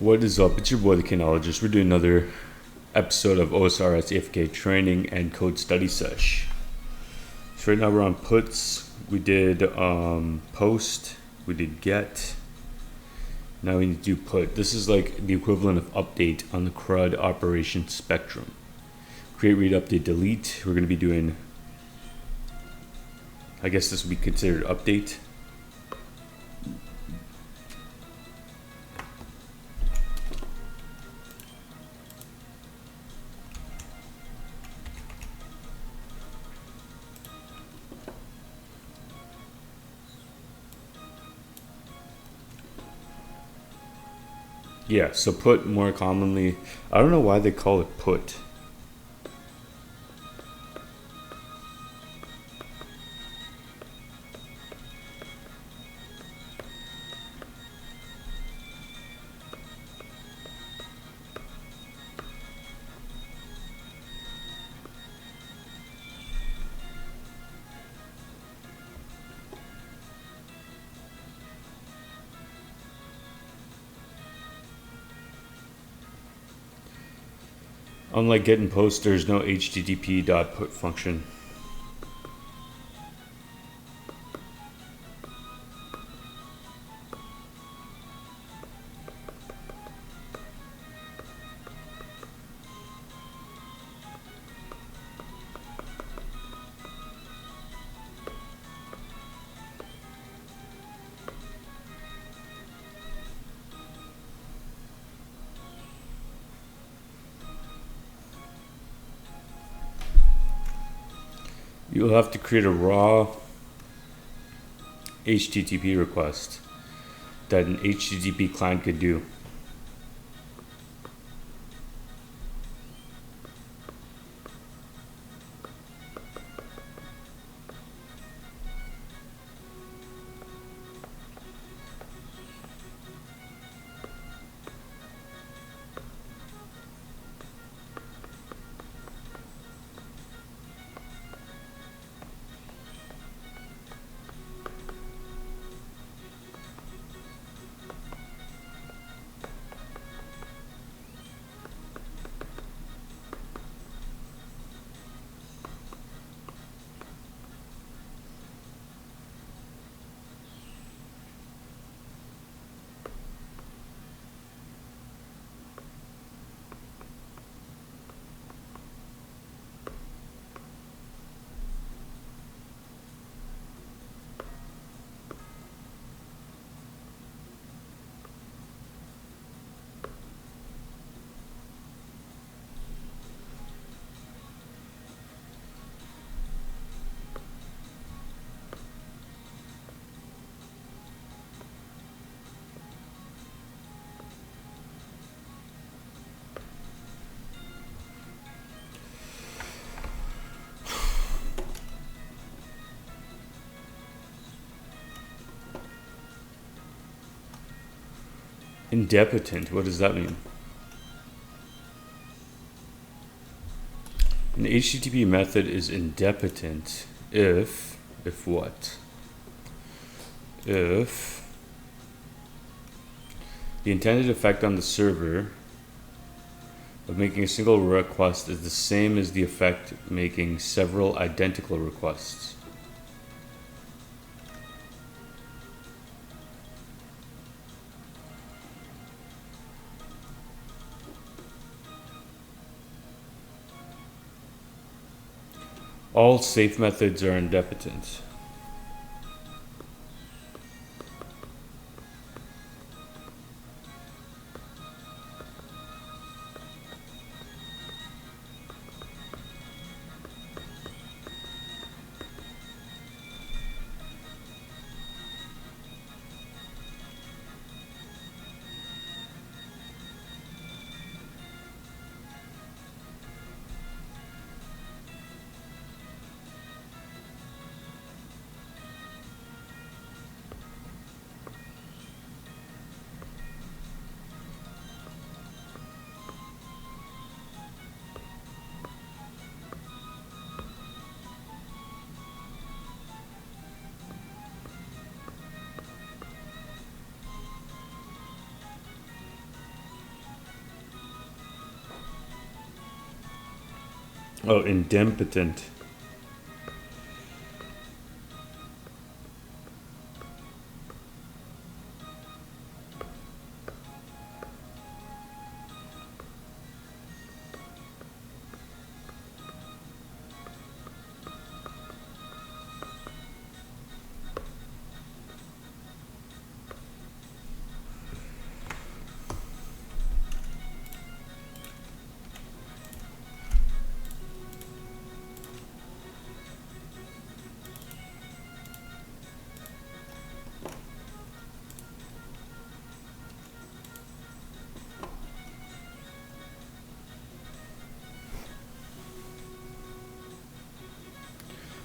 What is up? It's your boy, the Kinologist. We're doing another episode of OSRS AFK training and code study sesh. So right now we're on puts. We did post. We did get. Now we need to do put. This is like the equivalent of update on the CRUD operation spectrum. Create, read, update, delete. We're going to be doing, I guess this would be considered update. Yeah, so put more commonly, I don't know why they call it put. Unlike get and post, there's no http.put function. You'll have to create a raw HTTP request that an HTTP client could do. Indepitent, what does that mean? An HTTP method is indepitent if what? If the intended effect on the server of making a single request is the same as the effect making several identical requests. All safe methods are indepitent. Oh, idempotent.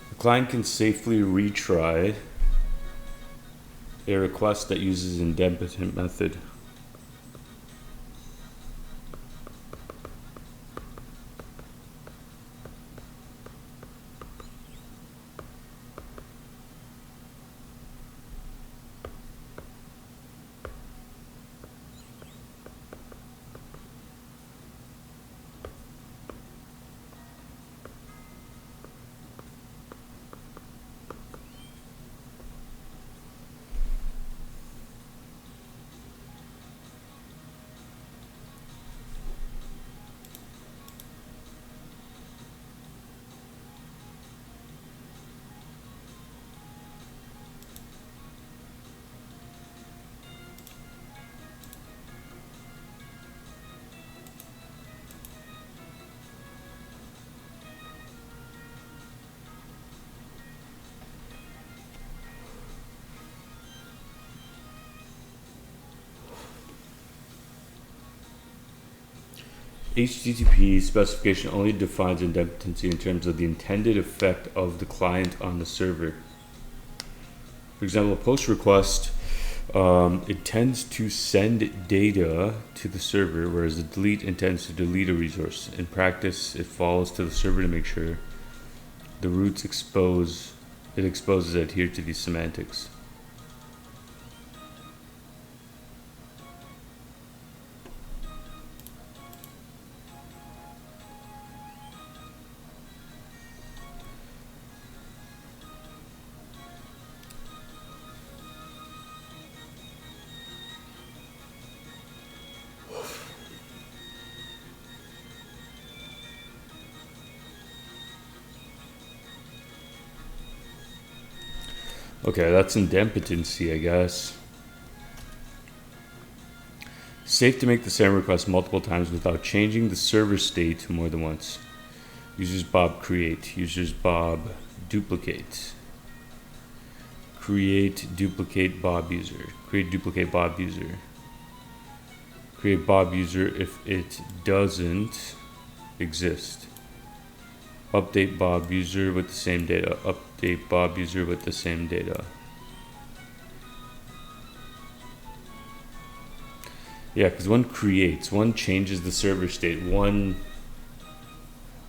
The client can safely retry a request that uses idempotent method. HTTP specification only defines idempotency in terms of the intended effect of the client on the server. For example, a post request intends to send data to the server, whereas a delete intends to delete a resource. In practice, it falls to the server to make sure the routes exposes adhere to these semantics. Okay, that's idempotency, I guess. Safe to make the same request multiple times without changing the server state more than once. Users Bob create. Users Bob duplicate. Create duplicate Bob user. Create duplicate Bob user. Create Bob user if it doesn't exist. Update Bob user with the same data. Update Bob user with the same data. Yeah, because one creates, one changes the server state,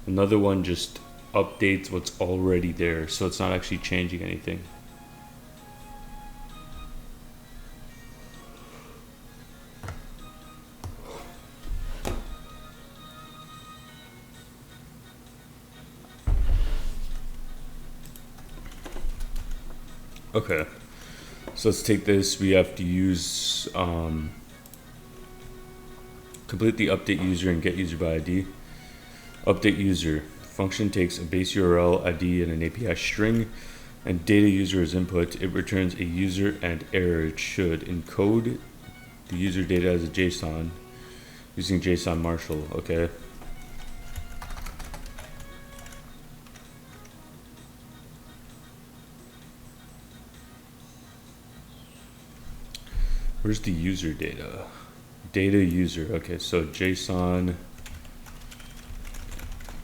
another one just updates what's already there, so it's not actually changing anything. Okay, so let's take this. We have to use complete the update user and get user by ID. Update user function takes a base URL ID and an API string, and data user is input. It returns a user and error. It should encode the user data as a JSON using JSON Marshall. Okay. Where's the user data? Data user. Okay, so JSON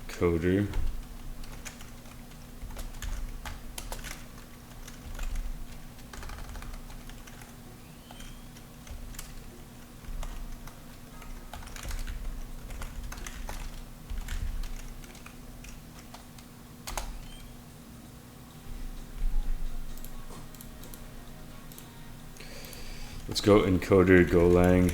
coder. Let's go encoder Golang.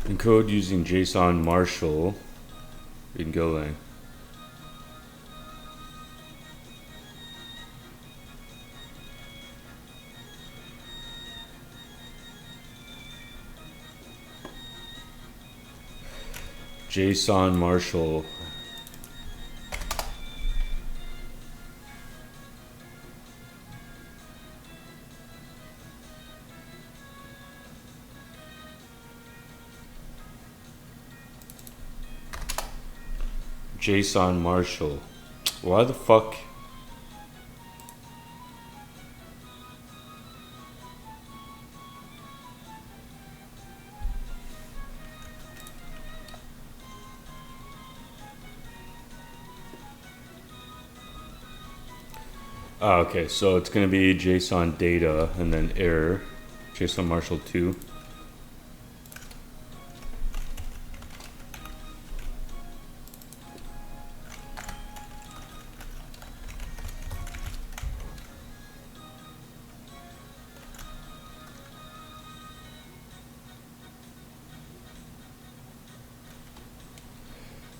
Encode using JSON Marshall in Golang. JSON Marshall. JSON Marshall. Why the fuck? Ah, okay, so it's gonna be JSON data and then error, JSON Marshall 2.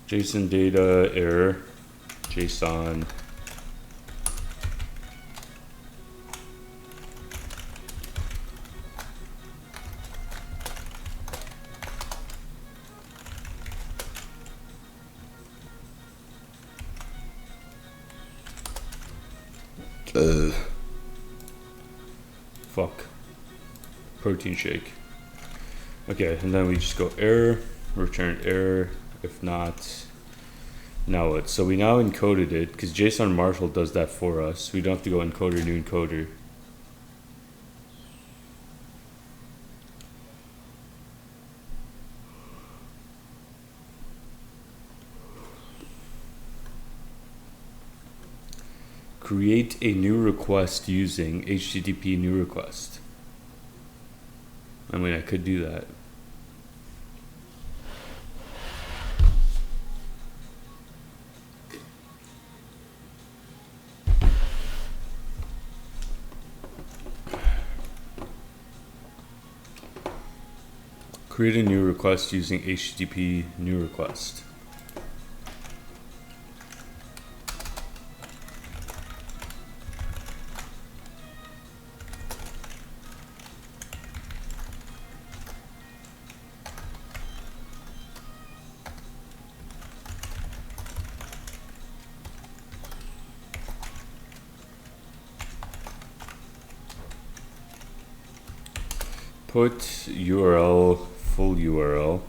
JSON data error, JSON fuck. Protein shake. Okay, and then we just go error, return error. If not, now what? So we now encoded it because JSON Marshall does that for us. We don't have to go encoder, new encoder. Create a new request using HTTP new request. I mean, I could do that. Create a new request using HTTP new request. Put URL, full URL.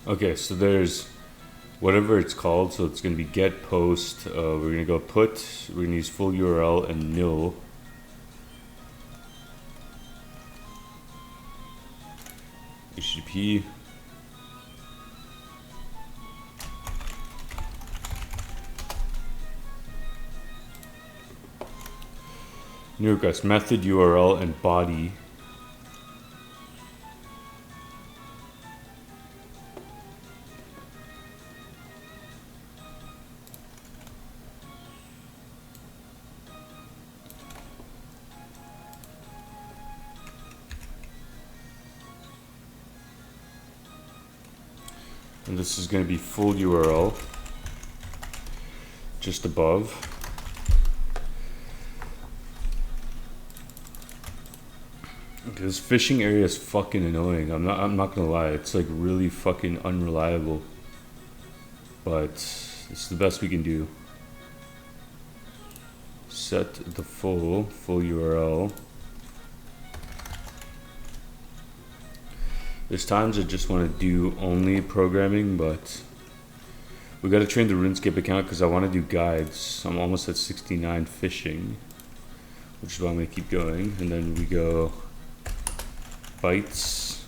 Okay, so there's whatever it's called, so it's going to be get post, we're going to go put, we're going to use full URL and nil. HTTP. New request, method URL and body. And this is going to be full URL just above. This phishing area is fucking annoying. I'm not gonna lie, it's like really fucking unreliable. But it's the best we can do. Set the full URL. There's times I just want to do only programming, but we got to train the RuneScape account because I want to do guides. I'm almost at 69 fishing, which is why I'm going to keep going. And then we go bytes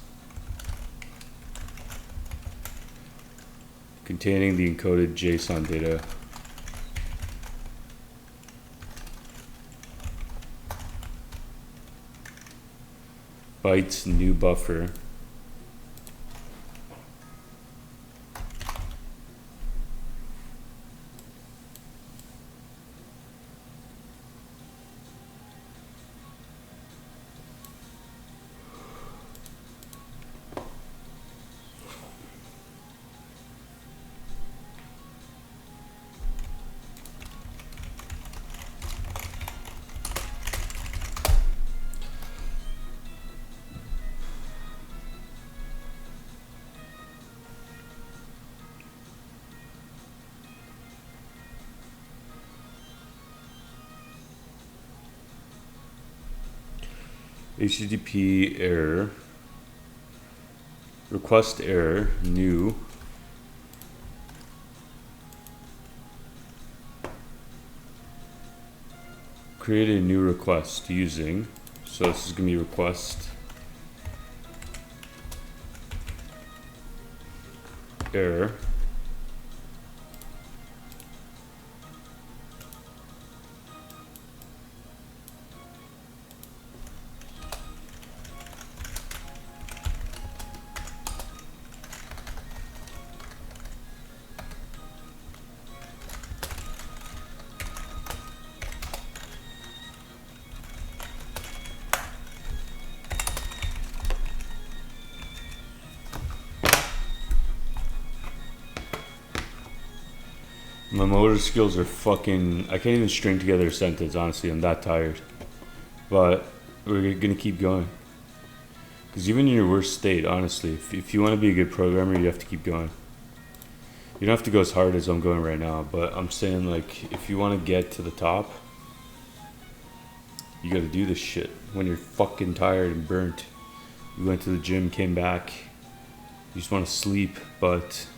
containing the encoded JSON data. Bytes new buffer. HTTP error, request error, new, create a new request using, so this is going to be request error. My motor skills are fucking... I can't even string together a sentence, honestly. I'm that tired. But we're gonna keep going. Because even in your worst state, honestly, if you want to be a good programmer, you have to keep going. You don't have to go as hard as I'm going right now, but I'm saying, like, if you want to get to the top, you gotta do this shit when you're fucking tired and burnt. You went to the gym, came back, you just want to sleep, but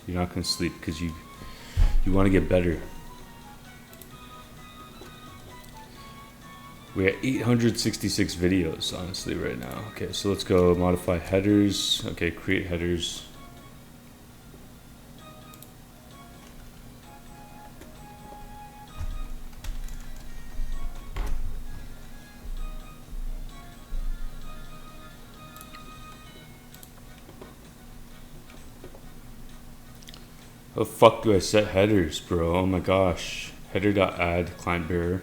you're not gonna sleep because you want to get better. We have 866 videos, honestly, right now. Okay, so let's go modify headers. Okay, create headers. How the fuck do I set headers, bro? Oh my gosh. Header.add client bearer.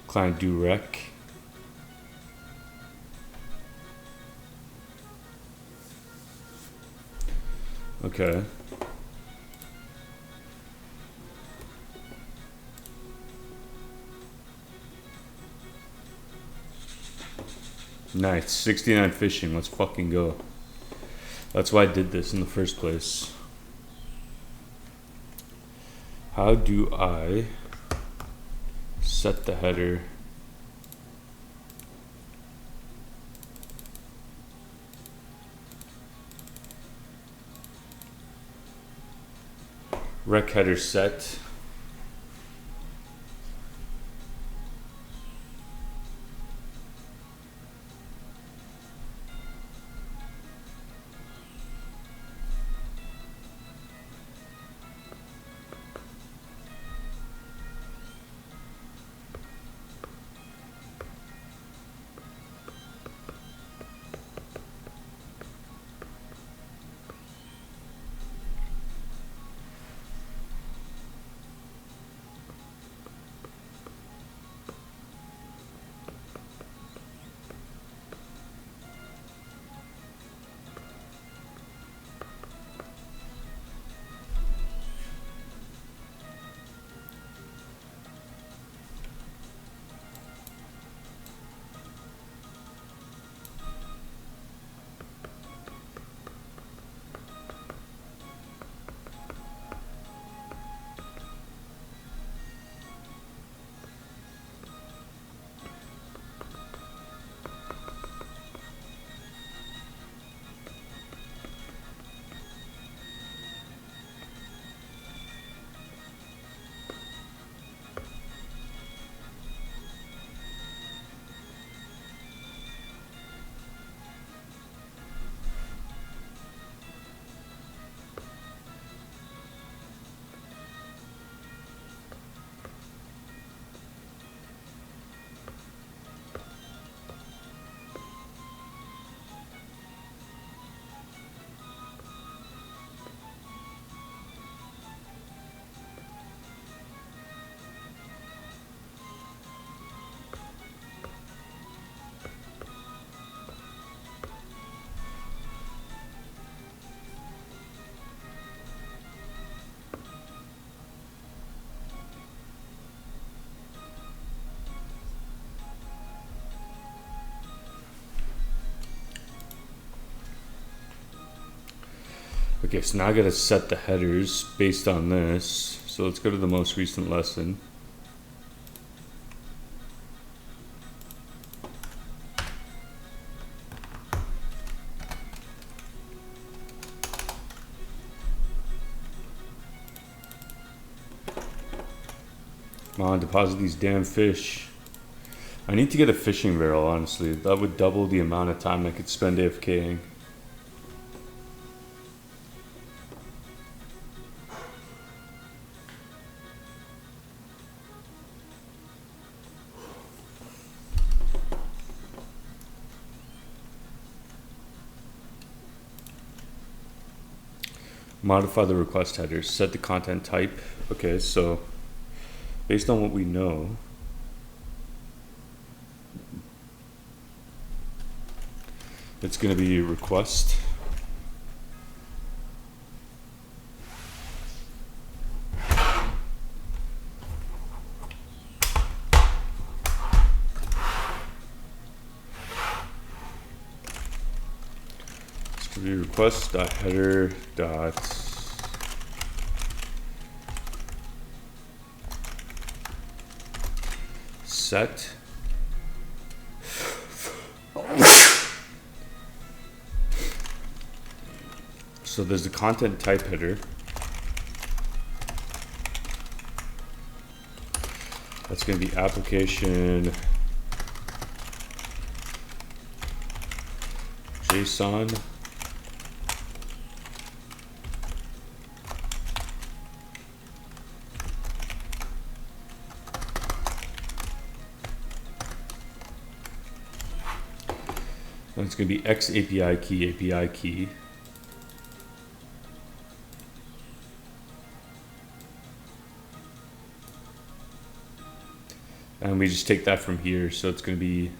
Client do rec. Okay. Nice. 69 fishing. Let's fucking go. That's why I did this in the first place. How do I set the header? Rec header set. Okay, so now I gotta set the headers based on this. So let's go to the most recent lesson. Come on, deposit these damn fish. I need to get a fishing barrel, honestly. That would double the amount of time I could spend AFKing. Modify the request headers. Set the content type. Okay, so based on what we know, it's going to be request. It's going to be request.header dot set so there's the content type header. That's going to be application JSON and it's going to be X API key. And we just take that from here, so it's going to be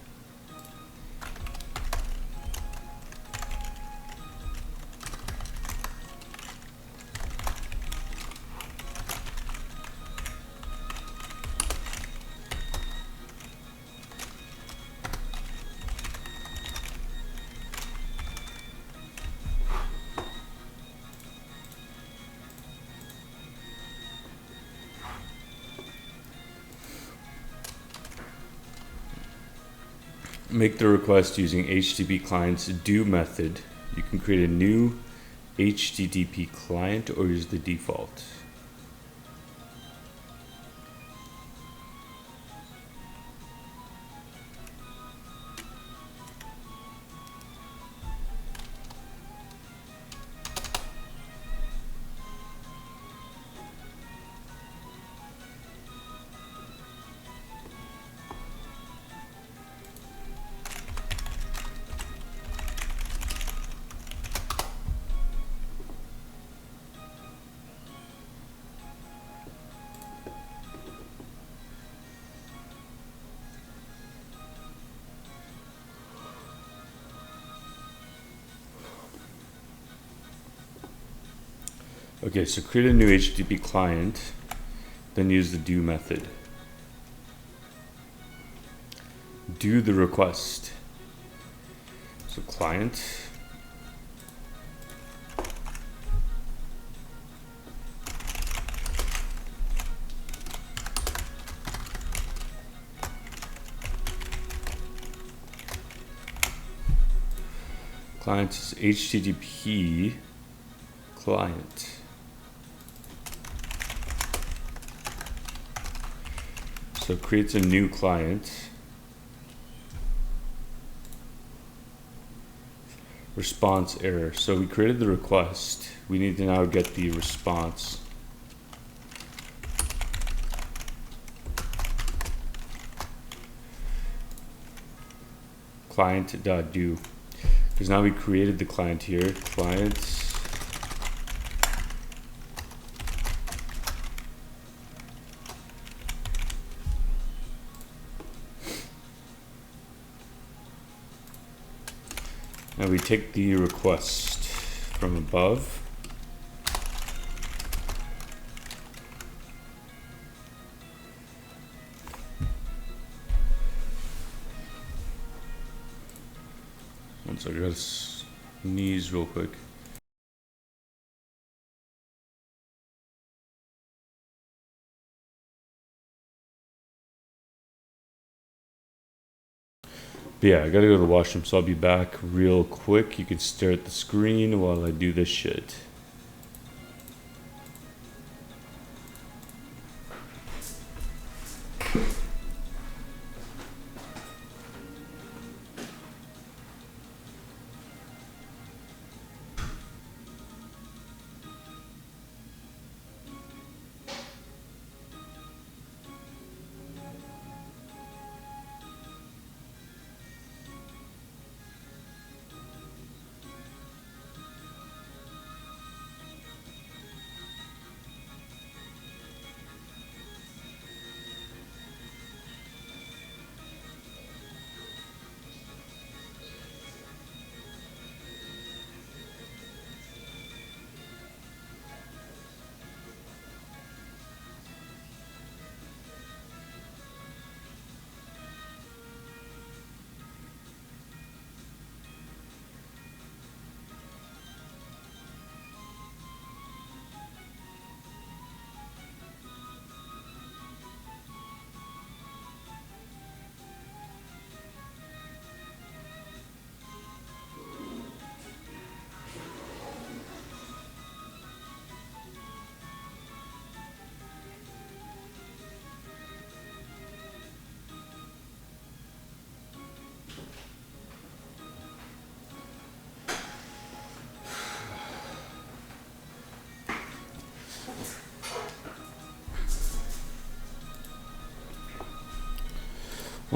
make the request using HTTP client's do method. You can create a new HTTP client or use the default. Okay, so create a new HTTP client, then use the do method. Do the request. So client. Client is HTTP client. So it creates a new client. Response error. So we created the request. We need to now get the response. Client.do. Because now we created the client here. Client. Now we take the request from above. One second, I gotta sneeze real quick. But yeah, I gotta go to the washroom, so I'll be back real quick. You can stare at the screen while I do this shit.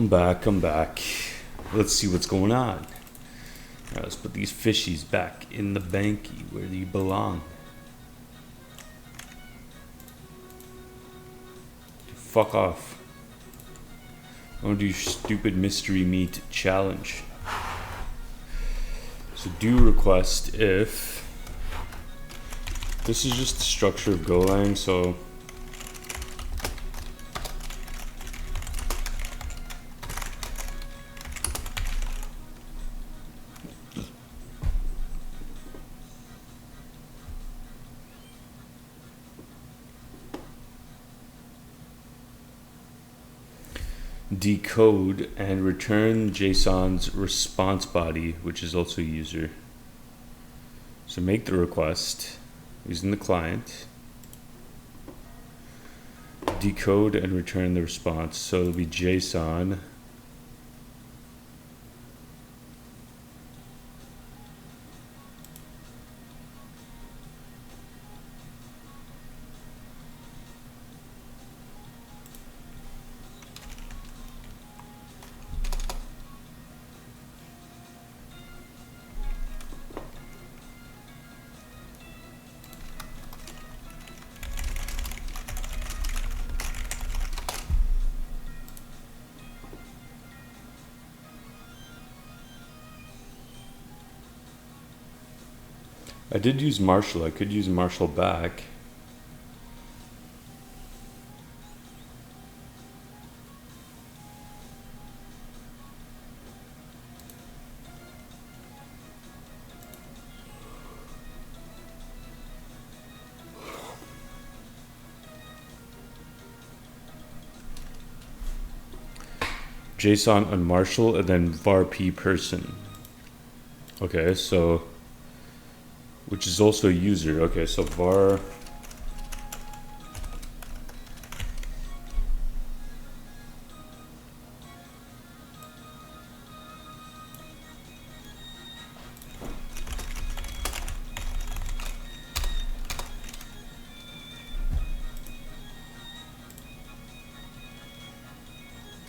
I'm back. Let's see what's going on. Alright, let's put these fishies back in the banky where they belong. Fuck off. I want to do your stupid mystery meat challenge. So do request if... This is just the structure of Golang, so... decode and return JSON's response body, which is also user. So make the request using the client, decode and return the response. So it'll be JSON I did use Marshall. I could use Marshall back. JSON on Marshall and then var p person. Okay, so which is also user. Okay, so var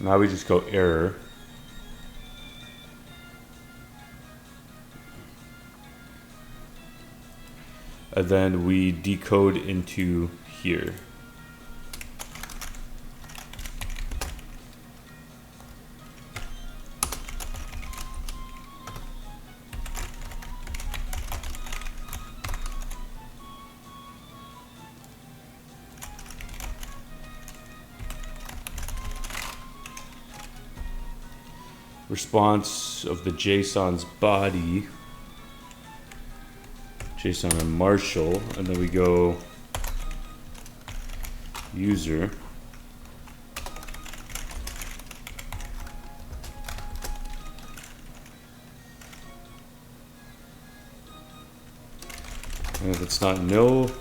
now we just go error. And then we decode into here. Response of the JSON's body. JSON on Marshall, and then we go user. And if it's not nil,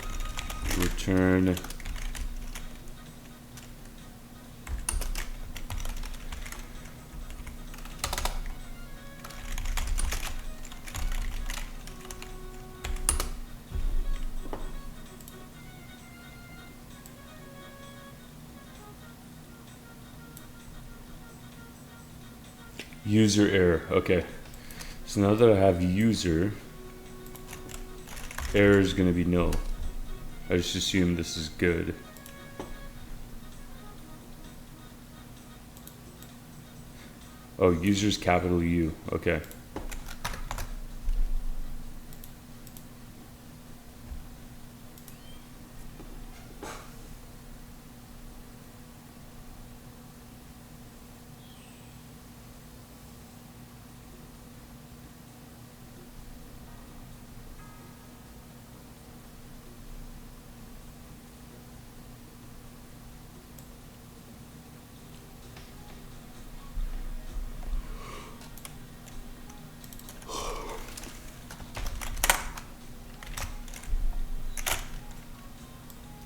return user error. Okay, so now that I have user, error is going to be nil. I just assume this is good. Oh, user's capital U. Okay.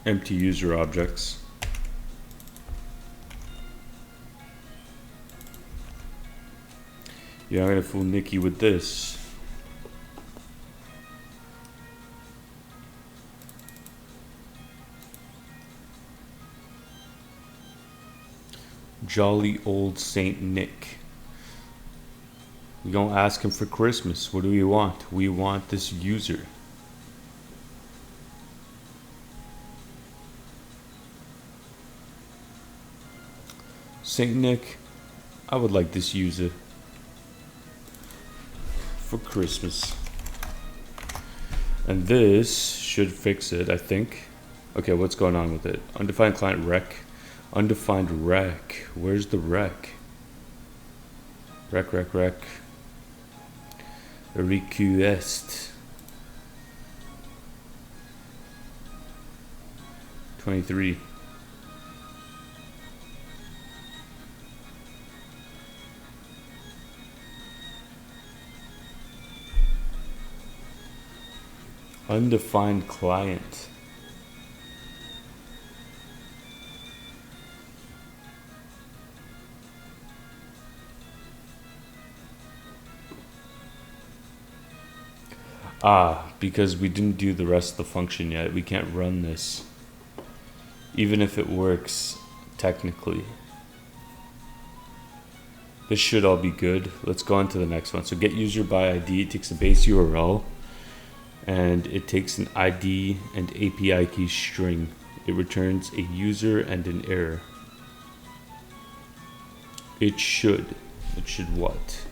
Empty user objects. Yeah, I'm gonna fool Nikki with this. Jolly old Saint Nick. We gonna ask him for Christmas. What do we want? We want this user. Saint Nick, I would like this user for Christmas. And this should fix it, I think. Okay, what's going on with it? Undefined client rec. Undefined rec. Where's the rec? Rec. Request. 23. Undefined client. Because we didn't do the rest of the function yet, we can't run this. Even if it works, technically. This should all be good. Let's go on to the next one. So get user by ID, it takes a base URL, and it takes an ID and API key string. It returns a user and an error. It should what?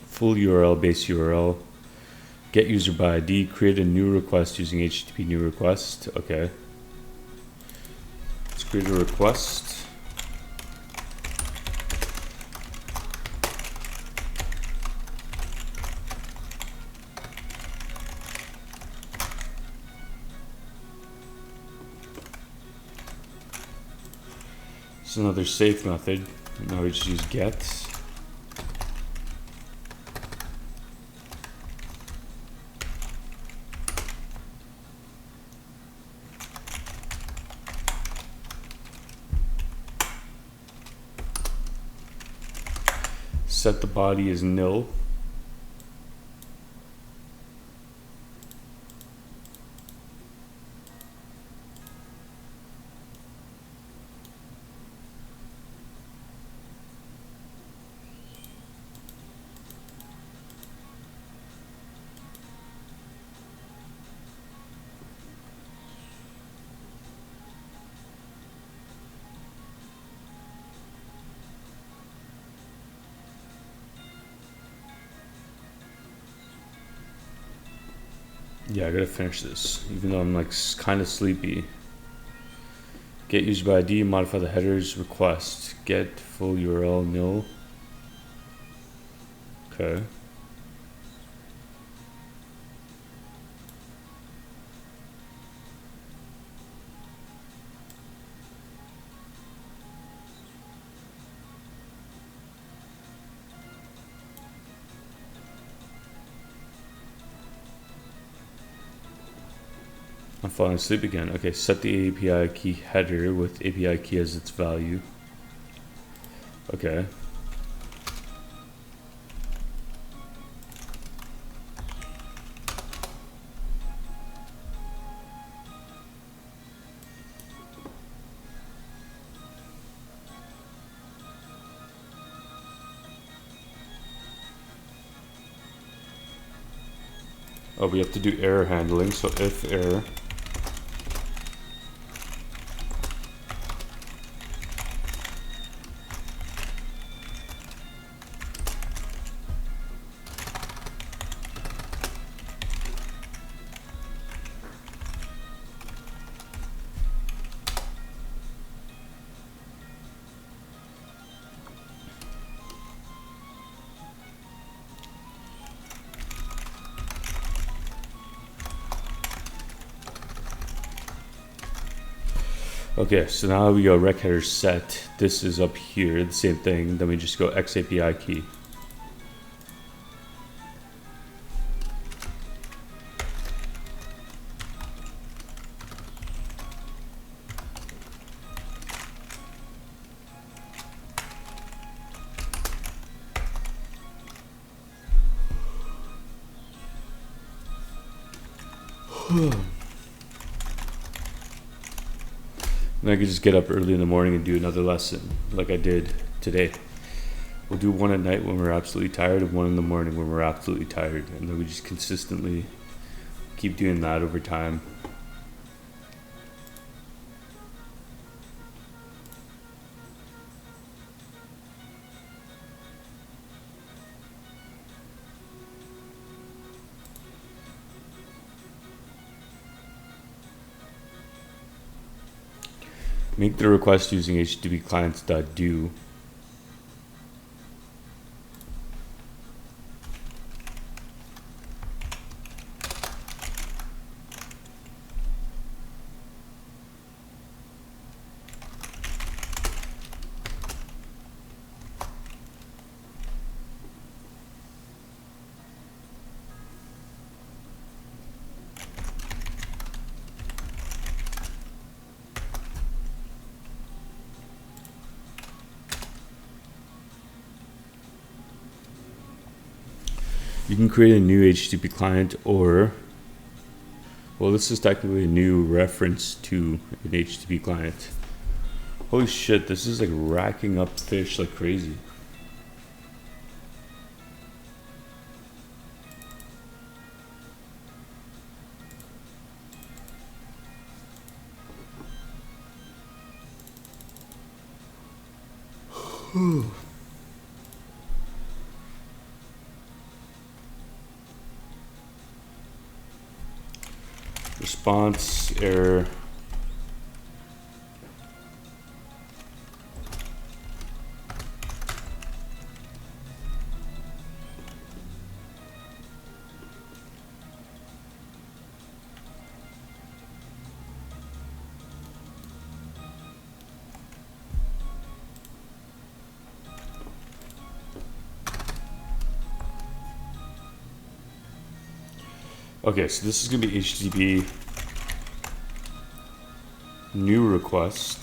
Full URL, base URL, get user by ID, create a new request using HTTP new request. Okay. Let's create a request. It's another safe method. Now we just use get. Set the body as nil. Yeah, I gotta finish this, even though I'm like kind of sleepy. Get user by ID, modify the headers, request, get full URL, nil. Okay. I'm falling asleep again. Okay, set the API key header with API key as its value. Okay. Oh, we have to do error handling, so if error. Okay, so now we go rec header set. This is up here, the same thing. Then we just go X API key. And I could just get up early in the morning and do another lesson like I did today. We'll do one at night when we're absolutely tired and one in the morning when we're absolutely tired. And then we just consistently keep doing that over time. Make the request using HTTP clients.do. You can create a new HTTP client or, well, this is technically a new reference to an HTTP client. Holy shit, this is like racking up fish like crazy. Response error. Okay, so this is going to be HTTP new request.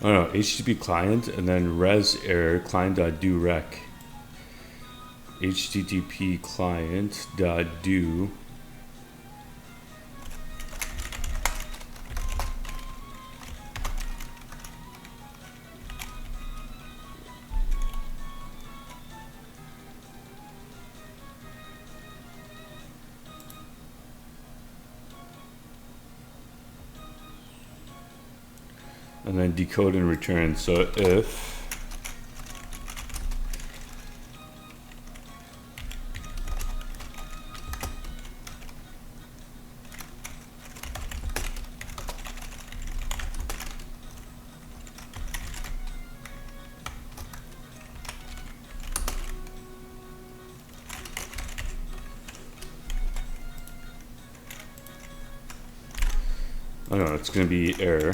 Oh no, HTTP client and then res error client.do rec. HTTP client.do. and then decode and return. So if I don't know, it's going to be error.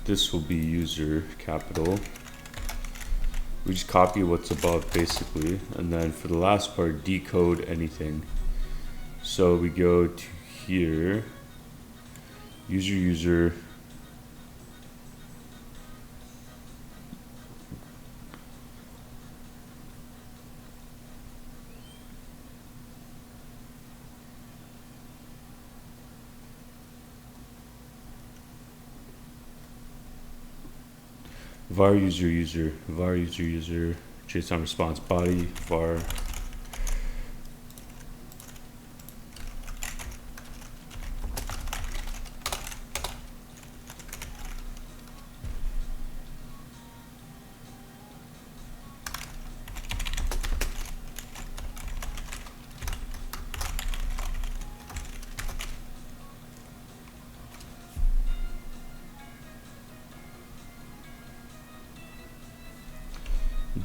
This will be user capital. We just copy what's above basically, and then for the last part, decode anything. So we go to here, user, var user, JSON response body, var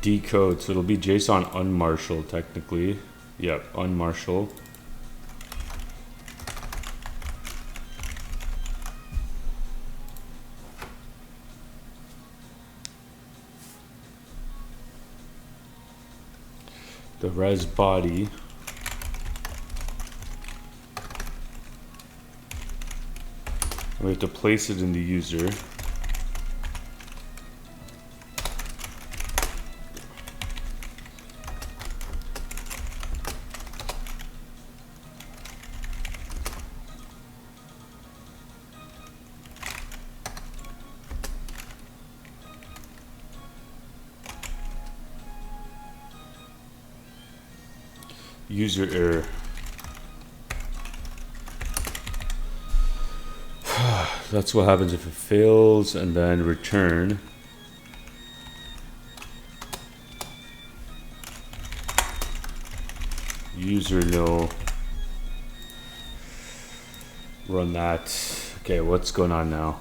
decode. So it'll be JSON unmarshal technically. Yep, unmarshal. The res body. We have to place it in the user. User error. That's what happens if it fails, and then return. User no. Run that. Okay, what's going on now?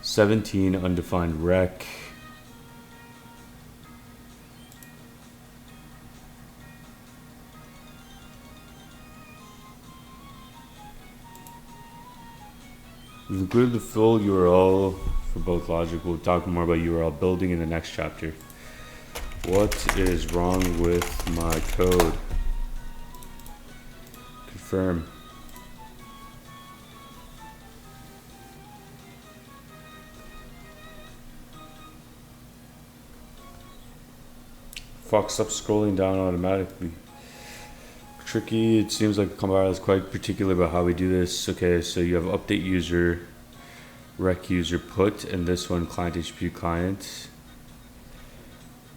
17 undefined rec. We've included the full URL for both logic. We'll talk more about URL building in the next chapter. What is wrong with my code? Confirm. Fuck, stop scrolling down automatically. Tricky. It seems like the compiler is quite particular about how we do this. Okay, so you have update user, rec user put, and this one client HTTP client.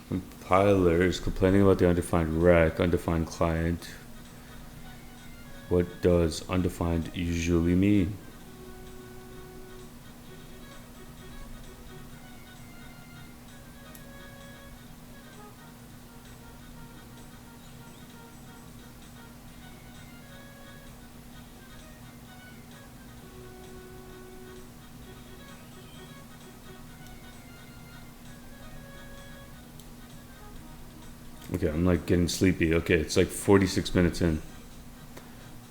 Compiler is complaining about the undefined rec, undefined client. What does undefined usually mean? Okay, I'm like getting sleepy. Okay, it's like 46 minutes in.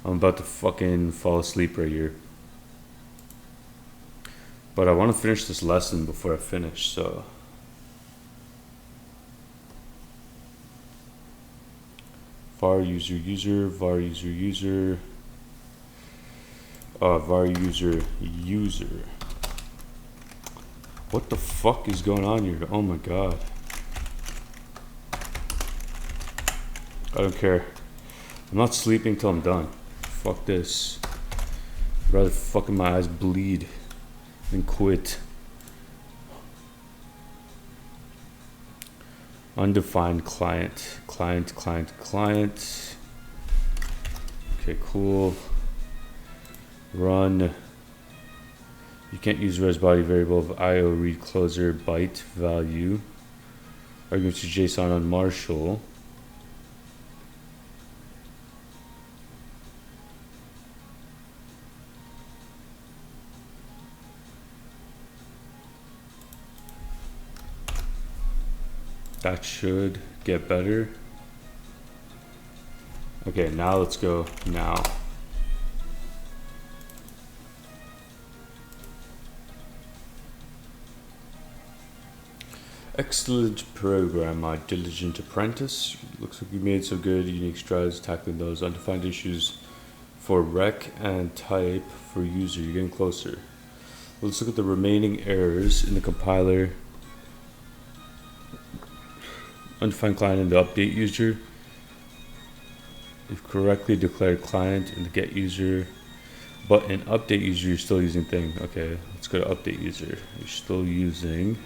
I'm about to fucking fall asleep right here. But I want to finish this lesson before I finish, so. var user, var user. Var user. What the fuck is going on here? Oh my god. I don't care. I'm not sleeping till I'm done. Fuck this. I'd rather fucking my eyes bleed than quit. Undefined client. Okay, cool. Run You can't use res body variable of IO read closer byte value. Argument to JSON on Marshall. That should get better. Okay, now let's go now. Excellent program, my diligent apprentice. Looks like you made some good, unique strides tackling those undefined issues for rec and type for user. You're getting closer. Let's look at the remaining errors in the compiler. Undefined client in the update user. You've correctly declared client in the get user, but in update user you're still using thing. Okay, let's go to update user. You're still using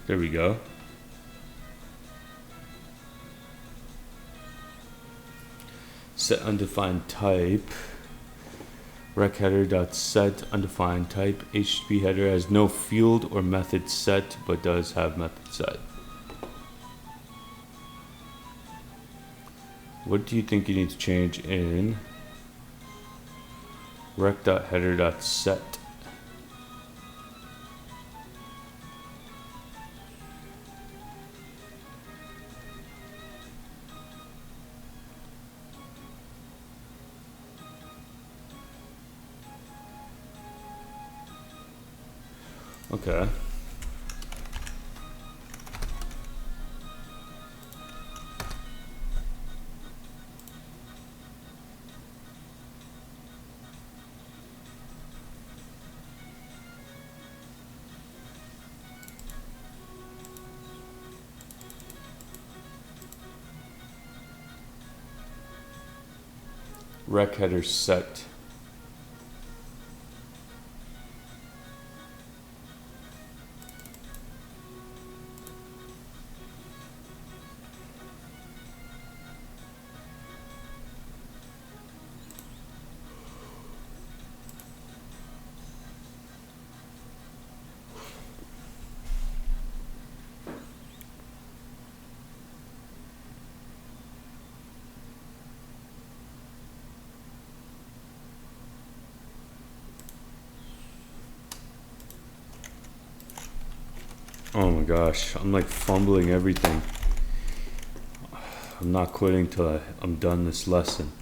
there we go. Set undefined type. Rec header.set undefined type. HTTP header has no field or method set, but does have method set. What do you think you need to change in rec.header.set? Okay. Rec header set. Oh my gosh, I'm like fumbling everything. I'm not quitting till I'm done this lesson.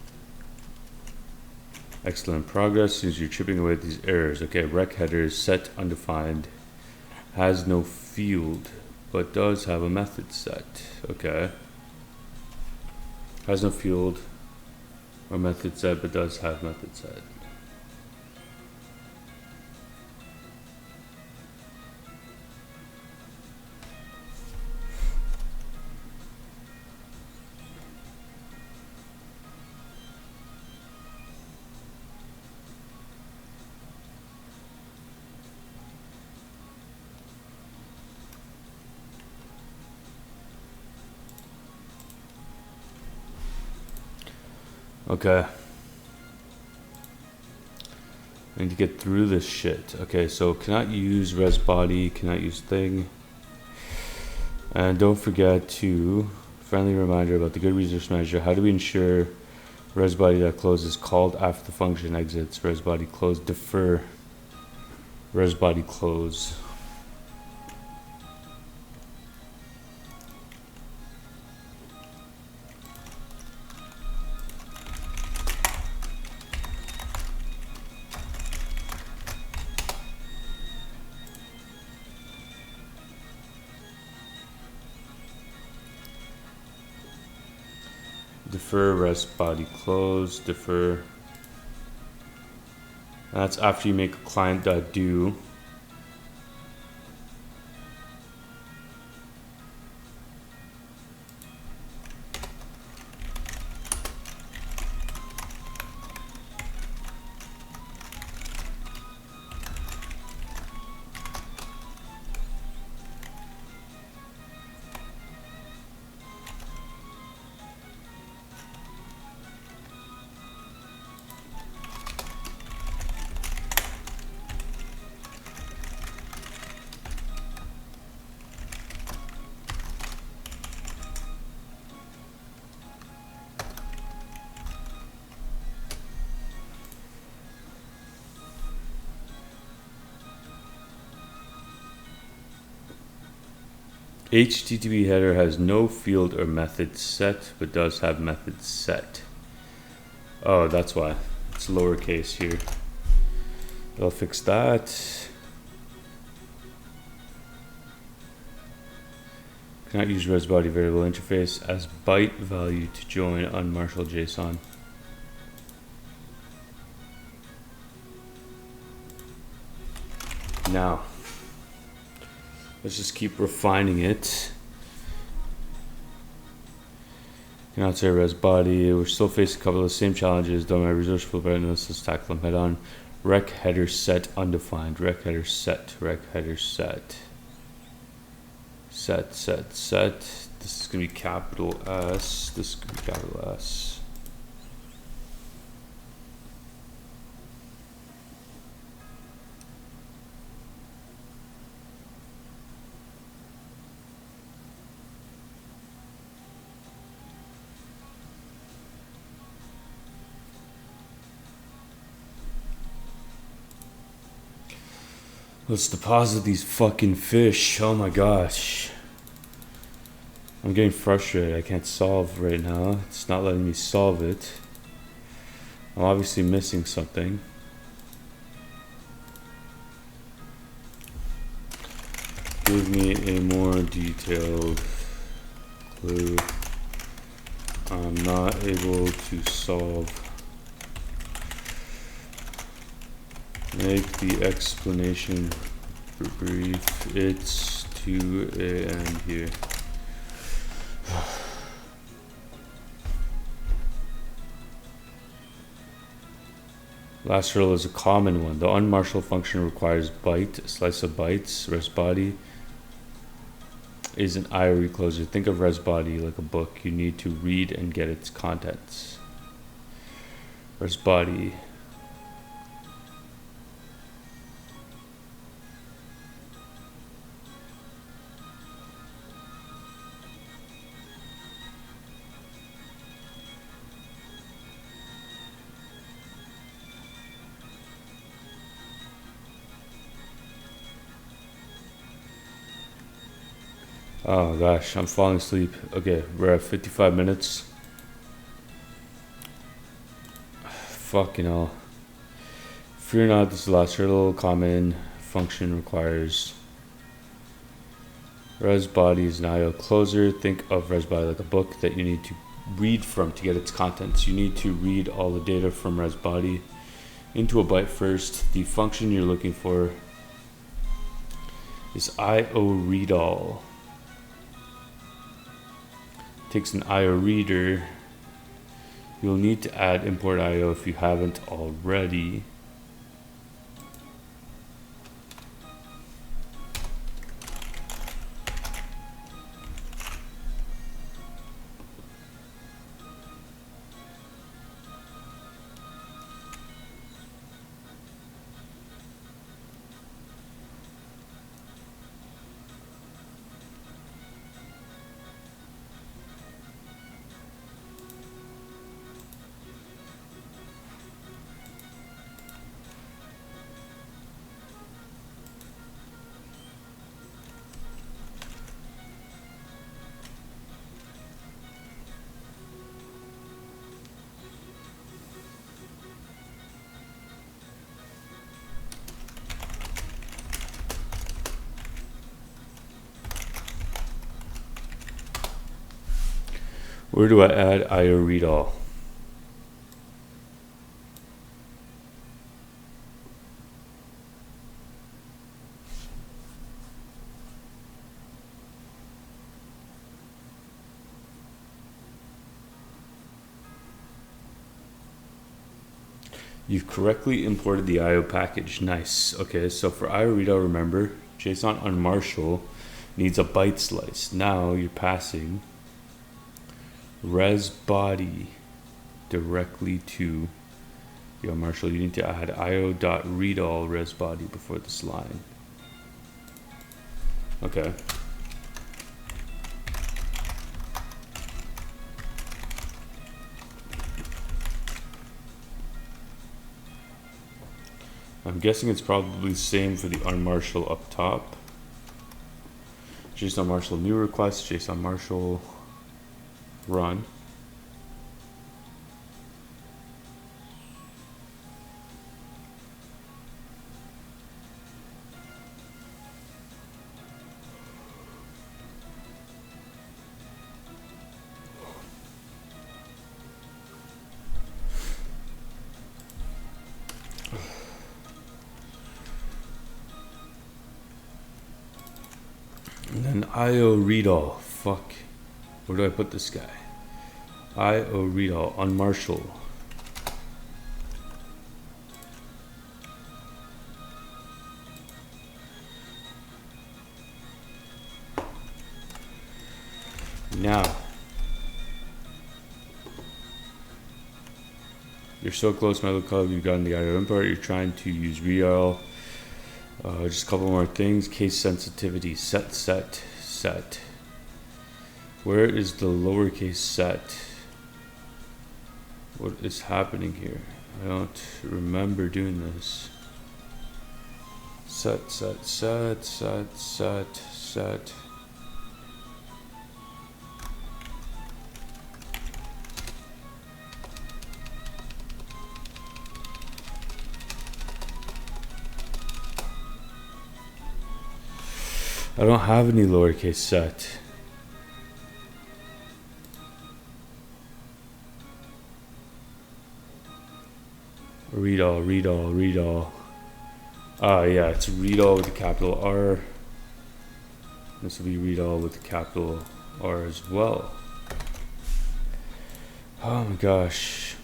Excellent progress since you're chipping away at these errors. Okay, rec header is set undefined, has no field, but does have a method set. Okay. Has no field or method set, but does have method set. Okay. I need to get through this shit. Okay, so cannot use res body, cannot use thing. And don't forget to, friendly reminder about the good resource manager. How do we ensure res body that close is called after the function exits? Res body close, defer res body close. Defer res body close, defer. That's after you make a client.do. HTTP header has no field or method set, but does have method set. Oh, that's why. It's lowercase here. I'll fix that. Cannot use resBody variable interface as byte value to join unmarshal JSON. Now, let's just keep refining it. Cannot say resBody. We're still facing a couple of the same challenges. Don't have resourceful awareness. Let's tackle them head on. Rec header set undefined. Rec header set. Rec header set. Set. This is gonna be capital S. This is gonna be capital S. Let's deposit these fucking fish. Oh my gosh. I'm getting frustrated. I can't solve right now. It's not letting me solve it. I'm obviously missing something. Give me a more detailed clue. I'm not able to solve. Make the explanation brief. It's to a end here. Last hurdle is a common one. The unmarshal function requires byte, a slice of bytes. resBody is an IO recloser. Think of resBody like a book. You need to read and get its contents. resBody. Oh gosh, I'm falling asleep. Okay, we're at 55 minutes. Fucking hell. Fear not, this is the last hurdle. Common function requires resBody is an IO closer. Think of resBody like a book that you need to read from to get its contents. You need to read all the data from resBody into a byte first. The function you're looking for is IO read all. Takes an IO reader. You'll need to add import IO if you haven't already. Where do I add IO read all? You've correctly imported the IO package. Nice. Okay, so for IO read all, remember, JSON unmarshal needs a byte slice. Now you're passing resBody directly to your marshal. You need to add io.readAll resBody before this line. Okay. I'm guessing it's probably the same for the unmarshal up top. JSON Marshall new request, JSON Marshall run. And then IO read all. Fuck. Where do I put this guy? IO read all on Marshall. Now. You're so close, my little cub. You've gotten the IO import. You're trying to use read all. Just a couple more things. Case sensitivity. Set. Where is the lowercase set? What is happening here? I don't remember doing this. Set. I don't have any lowercase set. Read all. Yeah, it's read all with a capital R. This will be read all with a capital R as well. Oh my gosh.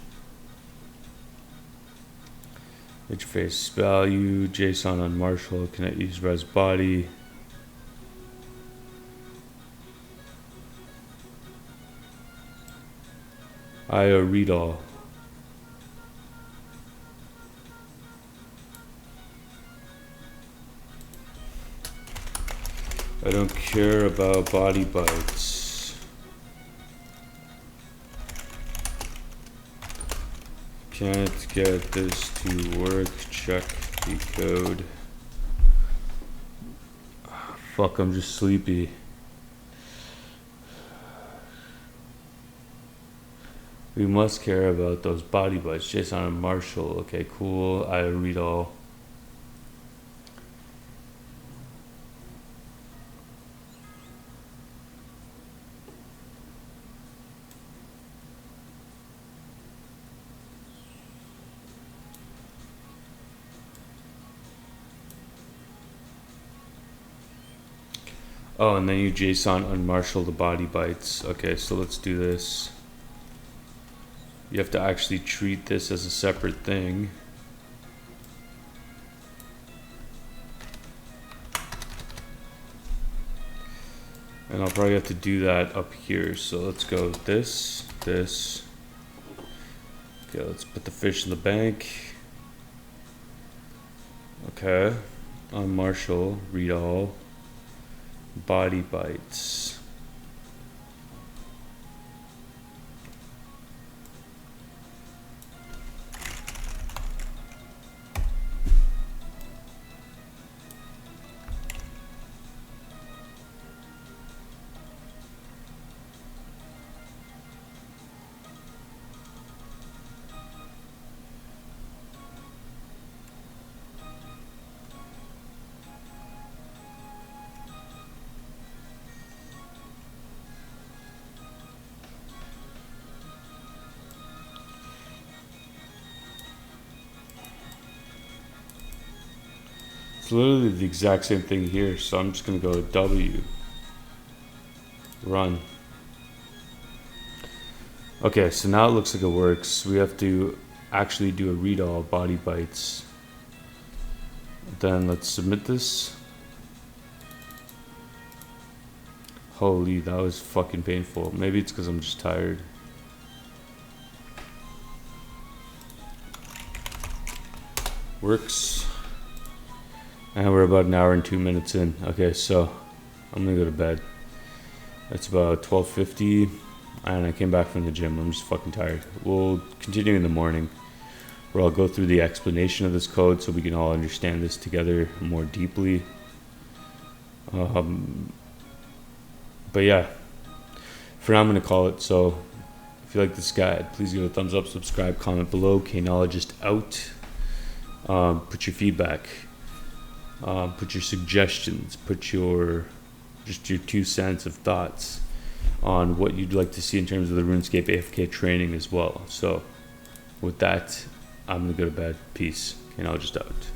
Interface value, JSON on Marshall, cannot use res body. IO read all. I don't care about body bytes. Can't get this to work. Check the code. Fuck, I'm just sleepy. We must care about those body bytes. JSON and Marshall. Okay, cool. I read all. Oh, and then you JSON unmarshal the body bytes. Okay, so let's do this. You have to actually treat this as a separate thing. And I'll probably have to do that up here. So let's go this. Okay, let's put the fish in the bank. Okay, unmarshal, read all. Body bytes. It's literally the exact same thing here, so I'm just gonna go W. Run. Okay, so now it looks like it works. We have to actually do a read all body bytes. Then let's submit this. Holy, that was fucking painful. Maybe it's because I'm just tired. Works. And we're about an hour and 2 minutes in. Okay, so I'm gonna go to bed. It's about 12:50 and I came back from the gym. I'm just fucking tired. We'll continue in the morning where I'll go through the explanation of this code so we can all understand this together more deeply. But yeah, for now I'm gonna call it. So if you like this guide, please give it a thumbs up, subscribe, comment below. Knologist out. Put your feedback, put your suggestions, put your 2 cents of thoughts on what you'd like to see in terms of the RuneScape AFK training as well. So with that, I'm gonna go to bed. Peace. Knologist out.